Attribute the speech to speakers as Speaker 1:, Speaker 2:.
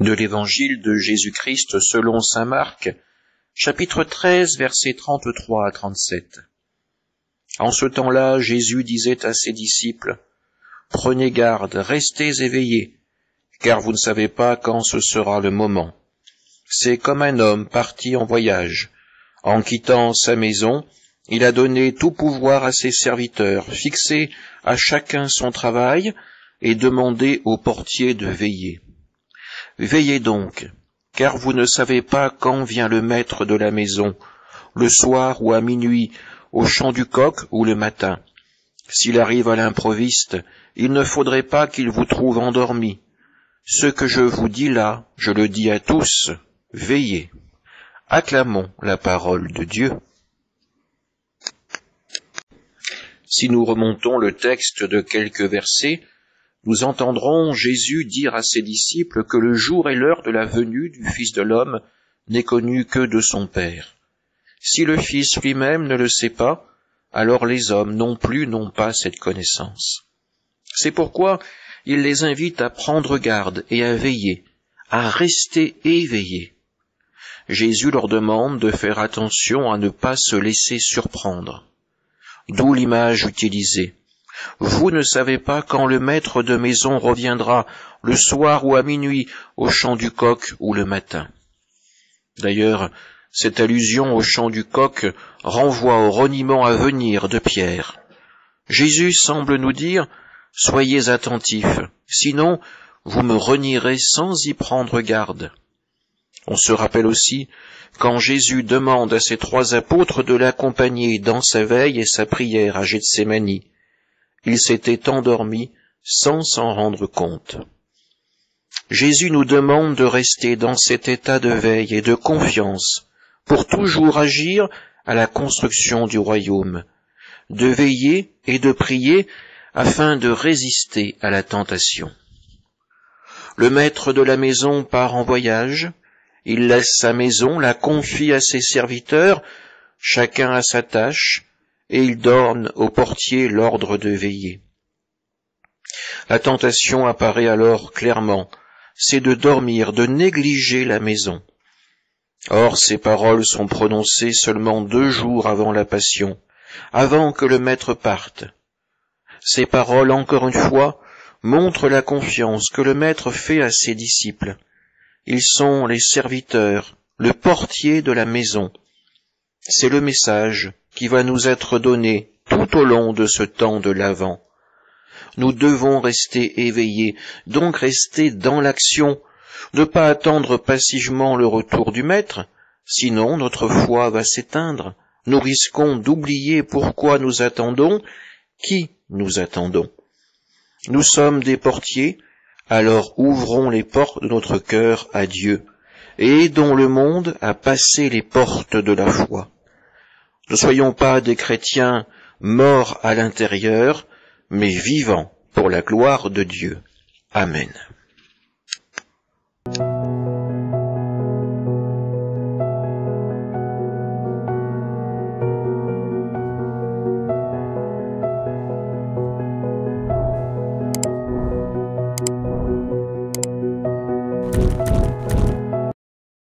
Speaker 1: De l'Évangile de Jésus-Christ selon saint Marc, chapitre 13, versets 33 à 37. En ce temps-là, Jésus disait à ses disciples, « Prenez garde, restez éveillés, car vous ne savez pas quand ce sera le moment. C'est comme un homme parti en voyage. En quittant sa maison, il a donné tout pouvoir à ses serviteurs, fixé à chacun son travail et demandé au portier de veiller. Veillez donc, car vous ne savez pas quand vient le maître de la maison, le soir ou à minuit, au chant du coq ou le matin. S'il arrive à l'improviste, il ne faudrait pas qu'il vous trouve endormi. Ce que je vous dis là, je le dis à tous, veillez. Acclamons la parole de Dieu. Si nous remontons le texte de quelques versets, nous entendrons Jésus dire à ses disciples que le jour et l'heure de la venue du Fils de l'homme n'est connu que de son Père. Si le Fils lui-même ne le sait pas, alors les hommes non plus n'ont pas cette connaissance. C'est pourquoi il les invite à prendre garde et à veiller, à rester éveillés. Jésus leur demande de faire attention à ne pas se laisser surprendre. D'où l'image utilisée. Vous ne savez pas quand le maître de maison reviendra, le soir ou à minuit, au chant du coq ou le matin. D'ailleurs, cette allusion au chant du coq renvoie au reniement à venir de Pierre. Jésus semble nous dire « Soyez attentifs, sinon vous me renierez sans y prendre garde ». On se rappelle aussi quand Jésus demande à ses 3 apôtres de l'accompagner dans sa veille et sa prière à Gethsémani. Il s'était endormi sans s'en rendre compte. Jésus nous demande de rester dans cet état de veille et de confiance pour toujours agir à la construction du royaume, de veiller et de prier afin de résister à la tentation. Le maître de la maison part en voyage, il laisse sa maison, la confie à ses serviteurs, chacun à sa tâche, et il donne au portier l'ordre de veiller. La tentation apparaît alors clairement, c'est de dormir, de négliger la maison. Or, ces paroles sont prononcées seulement 2 jours avant la Passion, avant que le Maître parte. Ces paroles, encore une fois, montrent la confiance que le Maître fait à ses disciples. Ils sont les serviteurs, le portier de la maison. C'est le message qui va nous être donné tout au long de ce temps de l'Avent. Nous devons rester éveillés, donc rester dans l'action, ne pas attendre passivement le retour du Maître, sinon notre foi va s'éteindre. Nous risquons d'oublier pourquoi nous attendons, qui nous attendons. Nous sommes des portiers, alors ouvrons les portes de notre cœur à Dieu, et aidons le monde à passer les portes de la foi. Ne soyons pas des chrétiens morts à l'intérieur, mais vivants pour la gloire de Dieu. Amen.